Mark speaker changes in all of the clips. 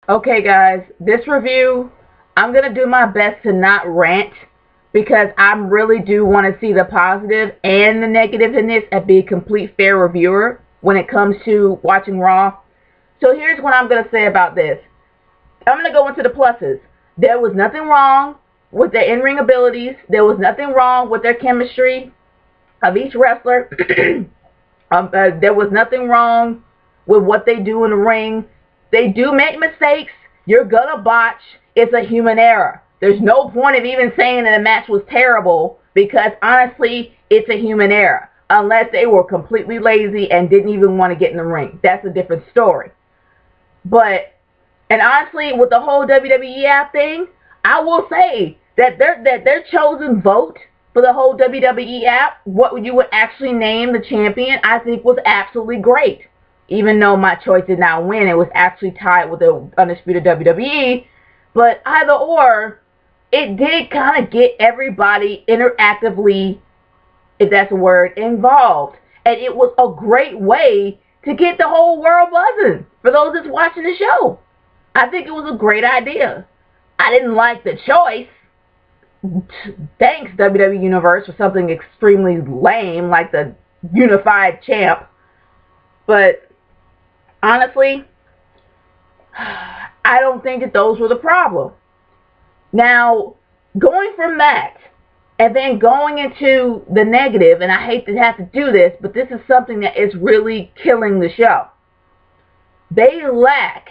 Speaker 1: Okay, guys, this review, I'm going to do my best to not rant because I really do want to see the positive and the negative in this and be a complete fair reviewer when it comes to watching Raw. So here's what I'm going to say about this. I'm going to go into the pluses. There was nothing wrong with their in-ring abilities. There was nothing wrong with their chemistry of each wrestler. There was nothing wrong with what they do in the ring. They do make mistakes. You're gonna botch. It's a human error. There's no point of even saying that the match was terrible because honestly, it's a human error. Unless they were completely lazy and didn't even want to get in the ring. That's a different story. But, and honestly, with the whole WWE app thing, I will say that their chosen vote for the whole WWE app, what you would actually name the champion, I think was absolutely great. Even though my choice did not win, it was actually tied with the Undisputed WWE. But either or, it did kind of get everybody interactively, if that's a word, involved. And it was a great way to get the whole world buzzing for those that's watching the show. I think it was a great idea. I didn't like the choice. Thanks, WWE Universe, for something extremely lame like the Unified Champ. But honestly, I don't think that those were the problem. Now, going from that, and then going into the negative, and I hate to have to do this, but this is something that is really killing the show. They lack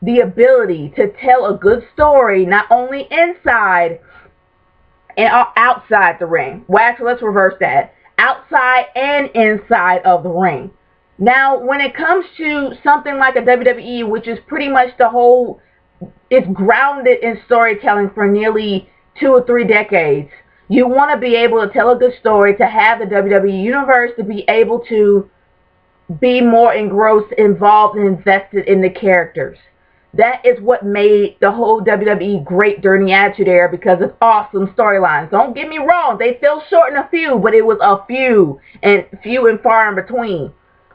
Speaker 1: the ability to tell a good story, not only inside and outside the ring. Well, actually, let's reverse that. Outside and inside of the ring. Now, when it comes to something like a WWE, which is pretty much the whole, it's grounded in storytelling for nearly 2 or 3 decades. You want to be able to tell a good story, to have the WWE Universe, to be able to be more engrossed, involved, and invested in the characters. That is what made the whole WWE great during the Attitude Era because of awesome storylines. Don't get me wrong, they fell short in a few, but it was a few and far in between.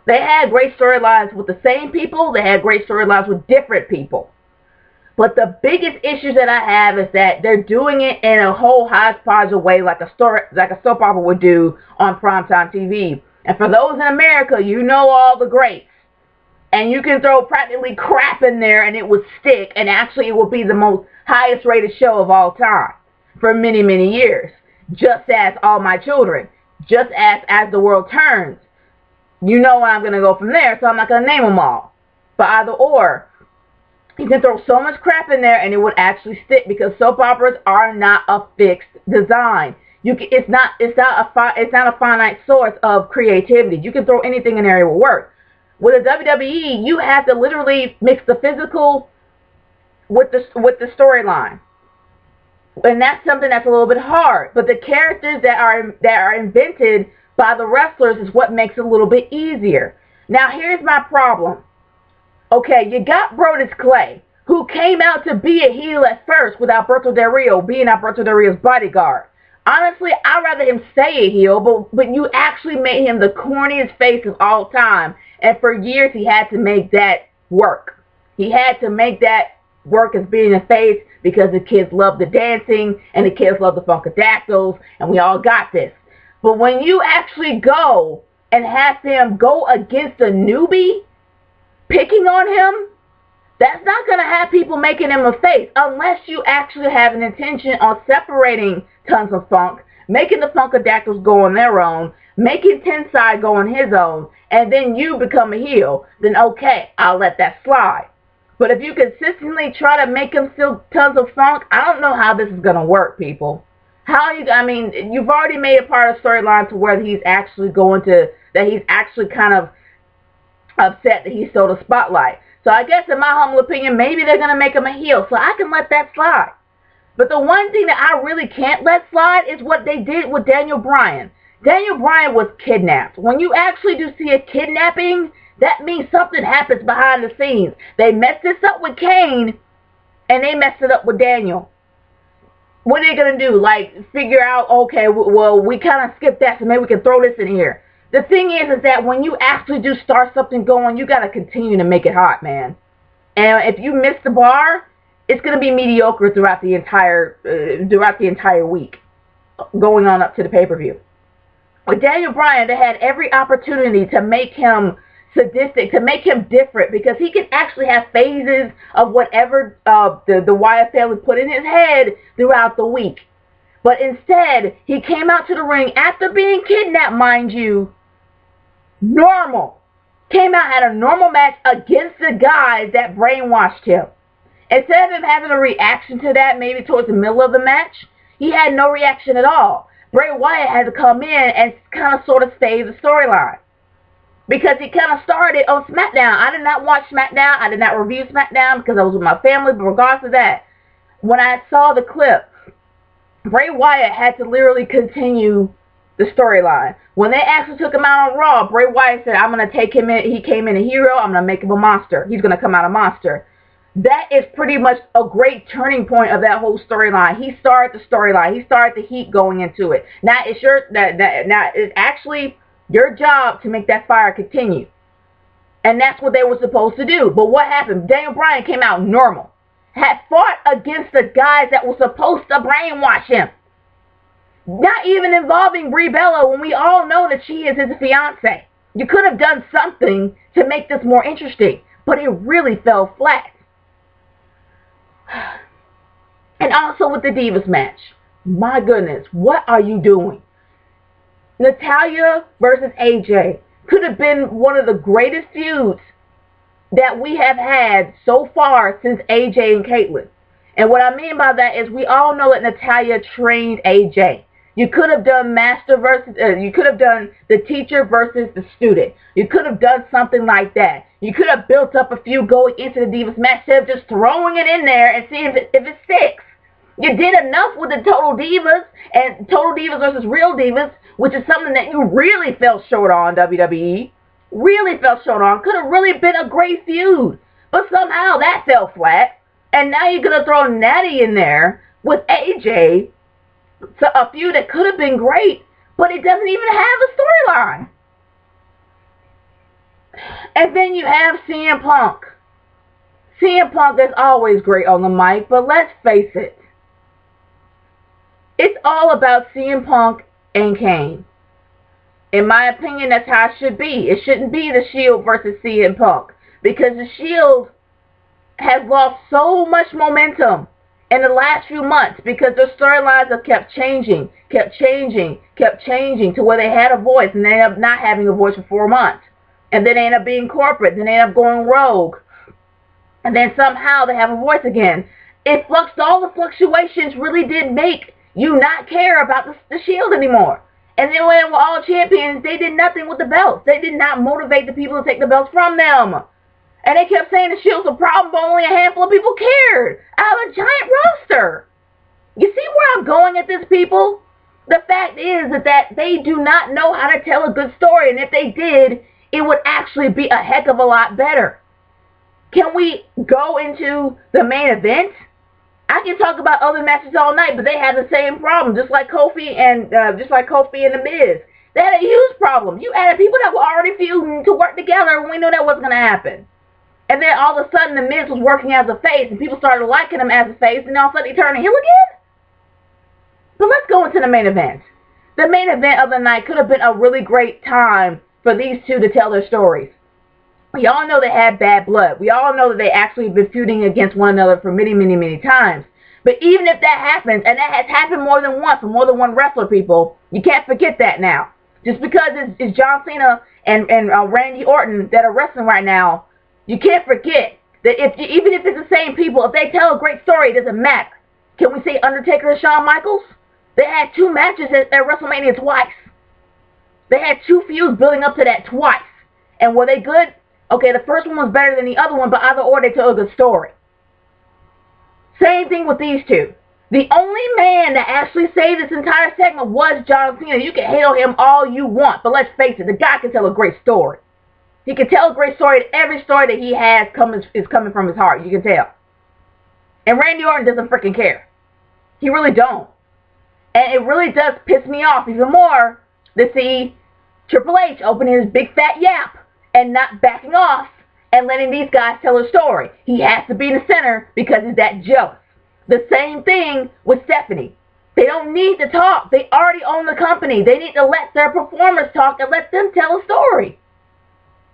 Speaker 1: They had great storylines with the same people. They had great storylines with different people. But the biggest issues that I have is that they're doing it in a whole hodgepodge way like a soap opera would do on primetime TV. And for those in America, you know all the greats. And you can throw practically crap in there and it would stick. And actually it will be the most highest rated show of all time for many, many years. Just as All My Children. Just as The World Turns. You know where I'm going to go from there, so I'm not going to name them all. But either or, you can throw so much crap in there and it would actually stick because soap operas are not a fixed design. It's not a finite source of creativity. You can throw anything in there, it will work. With a WWE, you have to literally mix the physical with the storyline. And that's something that's a little bit hard. But the characters that are invented by the wrestlers is what makes it a little bit easier. Now, here's my problem. Okay, you got Brodus Clay, who came out to be a heel at first with Alberto Del Rio, being Alberto Del Rio's bodyguard. Honestly, I'd rather him stay a heel, but you actually made him the corniest face of all time. And for years, he had to make that work. He had to make that work as being a face because the kids love the dancing and the kids love the Funkadactyls, and we all got this. But when you actually go and have him go against a newbie, picking on him, that's not going to have people making him a face unless you actually have an intention on separating Tons of Funk, making the Funkadactyls go on their own, making Tensai go on his own, and then you become a heel. Then okay, I'll let that slide. But if you consistently try to make him still Tons of Funk, I don't know how this is going to work, people. You've already made a part of the storyline to where he's actually kind of upset that he stole the spotlight. So I guess in my humble opinion, maybe they're going to make him a heel, so I can let that slide. But the one thing that I really can't let slide is what they did with Daniel Bryan. Daniel Bryan was kidnapped. When you actually do see a kidnapping, that means something happens behind the scenes. They messed this up with Kane, and they messed it up with Daniel. What are they going to do? Like, figure out, okay, well, we kind of skipped that, so maybe we can throw this in here. The thing is that when you actually do start something going, you got to continue to make it hot, man. And if you miss the bar, it's going to be mediocre throughout the entire week, going on up to the pay-per-view. With Daniel Bryan, they had every opportunity to make him sadistic, to make him different, because he can actually have phases of whatever the Wyatt family put in his head throughout the week. But instead, he came out to the ring after being kidnapped, mind you, normal. Came out, had a normal match against the guys that brainwashed him. Instead of him having a reaction to that, maybe towards the middle of the match, he had no reaction at all. Bray Wyatt had to come in and kind of sort of save the storyline. Because he kind of started on SmackDown. I did not watch SmackDown. I did not review SmackDown because I was with my family. But regardless of that, when I saw the clip, Bray Wyatt had to literally continue the storyline. When they actually took him out on Raw, Bray Wyatt said, I'm going to take him in. He came in a hero. I'm going to make him a monster. He's going to come out a monster. That is pretty much a great turning point of that whole storyline. He started the storyline. He started the heat going into it. Now it's actually your job to make that fire continue. And that's what they were supposed to do. But what happened? Daniel Bryan came out normal. Had fought against the guys that were supposed to brainwash him. Not even involving Brie Bella, when we all know that she is his fiance. You could have done something to make this more interesting. But it really fell flat. And also with the Divas match. My goodness, what are you doing? Natalya versus AJ could have been one of the greatest feuds that we have had so far since AJ and Caitlyn. And what I mean by that is we all know that Natalya trained AJ. You could have done you could have done the teacher versus the student. You could have done something like that. You could have built up a few going into the Divas match instead of just throwing it in there and seeing if it sticks. You did enough with the Total Divas and Total Divas versus Real Divas, which is something that you really fell short on, WWE. Really fell short on. Could have really been a great feud. But somehow that fell flat. And now you're going to throw Natty in there with AJ. So a feud that could have been great, but it doesn't even have a storyline. And then you have CM Punk. CM Punk is always great on the mic, but let's face it. It's all about CM Punk and Kane. In my opinion, that's how it should be. It shouldn't be the Shield versus CM Punk, because the Shield has lost so much momentum in the last few months because their storylines have kept changing to where they had a voice and they end up not having a voice for 4 months. And then they end up being corporate. Then they end up going rogue. And then somehow they have a voice again. All the fluctuations really did make you not care about the Shield anymore. And then when they were all champions, they did nothing with the belts. They did not motivate the people to take the belts from them. And they kept saying the Shield's a problem, but only a handful of people cared out of a giant roster. You see where I'm going at this, people? The fact is that they do not know how to tell a good story. And if they did, it would actually be a heck of a lot better. Can we go into the main event? I can talk about other matches all night, but they had the same problem, just like Kofi and The Miz. They had a huge problem. You added people that were already feuding to work together, and we knew that wasn't going to happen. And then all of a sudden, The Miz was working as a face, and people started liking him as a face, and all of a sudden he turned heel again? But let's go into the main event. The main event of the night could have been a really great time for these two to tell their stories. We all know they had bad blood. We all know that they actually have been feuding against one another for many, many, many times. But even if that happens, and that has happened more than once for more than one wrestler, people, you can't forget that now. Just because it's John Cena and Randy Orton that are wrestling right now, you can't forget that even if it's the same people, if they tell a great story, it doesn't matter. Can we say Undertaker and Shawn Michaels? They had 2 matches at WrestleMania twice. They had 2 feuds building up to that twice. And were they good? Okay, the first one was better than the other one, but either or they told a good story. Same thing with these two. The only man that actually saved this entire segment was John Cena. You can hate on him all you want, but let's face it, the guy can tell a great story. He can tell a great story, and every story that he has is coming from his heart. You can tell. And Randy Orton doesn't freaking care. He really don't. And it really does piss me off even more to see Triple H open his big fat yap and not backing off and letting these guys tell a story. He has to be in the center because he's that jealous. The same thing with Stephanie. They don't need to talk. They already own the company. They need to let their performers talk and let them tell a story.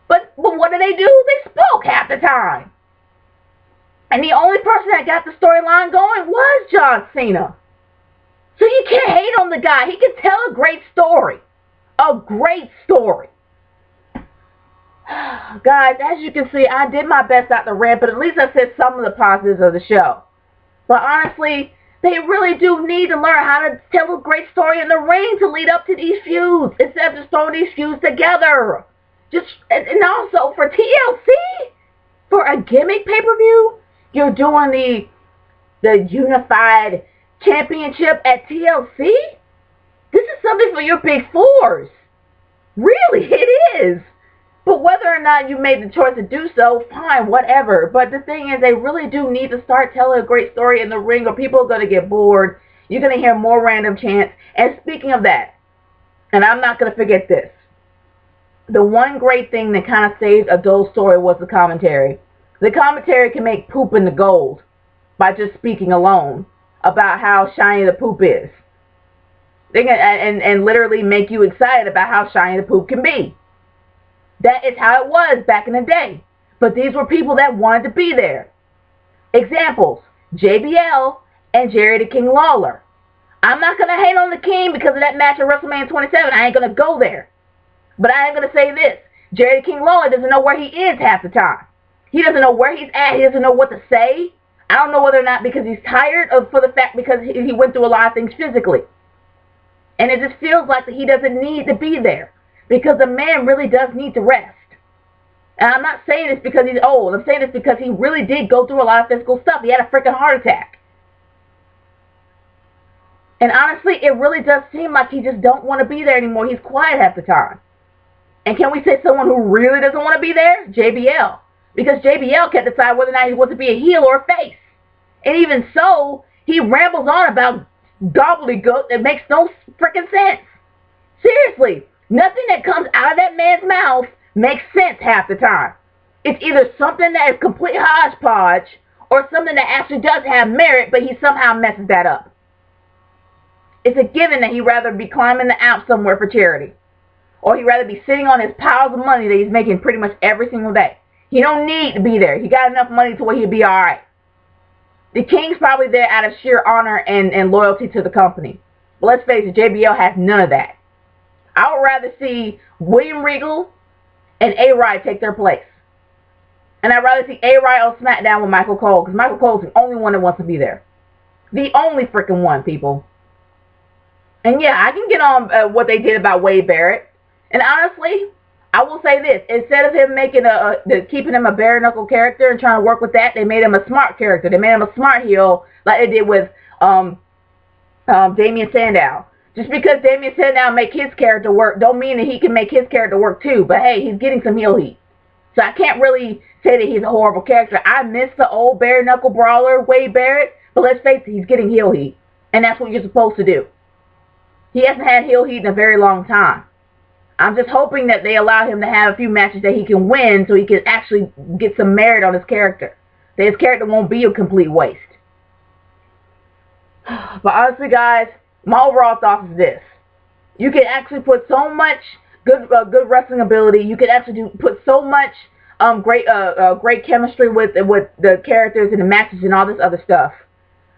Speaker 1: But what do? They spoke half the time. And the only person that got the storyline going was John Cena. So you can't hate on the guy. He can tell a great story. A great story. Guys, as you can see, I did my best out the rant, but at least I said some of the positives of the show. But honestly, they really do need to learn how to tell a great story in the ring to lead up to these feuds instead of just throwing these feuds together. And also for TLC, for a gimmick pay-per-view, you're doing the unified championship at TLC? This is something for your big fours. Really, it is. But whether or not you made the choice to do so, fine, whatever. But the thing is, they really do need to start telling a great story in the ring or people are going to get bored. You're going to hear more random chants. And speaking of that, and I'm not going to forget this, the one great thing that kind of saved a dull story was the commentary. The commentary can make poop into gold by just speaking alone about how shiny the poop is. They can, and literally make you excited about how shiny the poop can be. That is how it was back in the day. But these were people that wanted to be there. Examples, JBL and Jerry the King Lawler. I'm not going to hate on the King because of that match at WrestleMania 27. I ain't going to go there. But I am going to say this. Jerry the King Lawler doesn't know where he is half the time. He doesn't know where he's at. He doesn't know what to say. I don't know whether or not because he's tired or for the fact because he went through a lot of things physically. And it just feels like that he doesn't need to be there. Because the man really does need to rest. And I'm not saying this because he's old. I'm saying this because he really did go through a lot of physical stuff. He had a freaking heart attack. And honestly, it really does seem like he just don't want to be there anymore. He's quiet half the time. And can we say someone who really doesn't want to be there? JBL. Because JBL can't decide whether or not he wants to be a heel or a face. And even so, he rambles on about gobbledygook that makes no freaking sense. Seriously. Nothing that comes out of that man's mouth makes sense half the time. It's either something that is complete hodgepodge or something that actually does have merit, but he somehow messes that up. It's a given that he'd rather be climbing the Alps somewhere for charity. Or he'd rather be sitting on his piles of money that he's making pretty much every single day. He don't need to be there. He got enough money to where he'll be alright. The King's probably there out of sheer honor and loyalty to the company. But let's face it, JBL has none of that. I would rather see William Regal and A-Rod take their place. And I'd rather see A-Rod on SmackDown with Michael Cole. Because Michael Cole's the only one that wants to be there. The only freaking one, people. And yeah, I can get on what they did about Wade Barrett. And honestly, I will say this. Instead of him making keeping him a bare-knuckle character and trying to work with that, they made him a smart character. They made him a smart heel like they did with Damien Sandow. Just because Damien Sandow make his character work don't mean that he can make his character work too. But hey, he's getting some heel heat. So I can't really say that he's a horrible character. I miss the old bare-knuckle brawler, Wade Barrett. But let's face it, he's getting heel heat. And that's what you're supposed to do. He hasn't had heel heat in a very long time. I'm just hoping that they allow him to have a few matches that he can win so he can actually get some merit on his character. That his character won't be a complete waste. But honestly, guys, my overall thought is this. You can actually put so much good wrestling ability. You can actually put so much great chemistry with the characters and the matches and all this other stuff.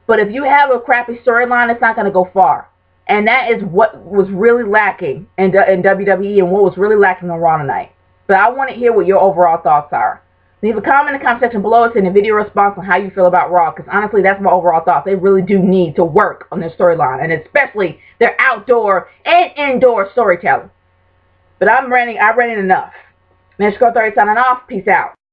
Speaker 1: But if you have a crappy storyline, it's not going to go far. And that is what was really lacking in WWE and what was really lacking on Raw tonight. But I want to hear what your overall thoughts are. Leave a comment in the comment section below us in the video response on how you feel about Raw. Because honestly, that's my overall thoughts. They really do need to work on their storyline. And especially their outdoor and indoor storytelling. But I've ranted enough. Nash Go 30 signing off. Peace out.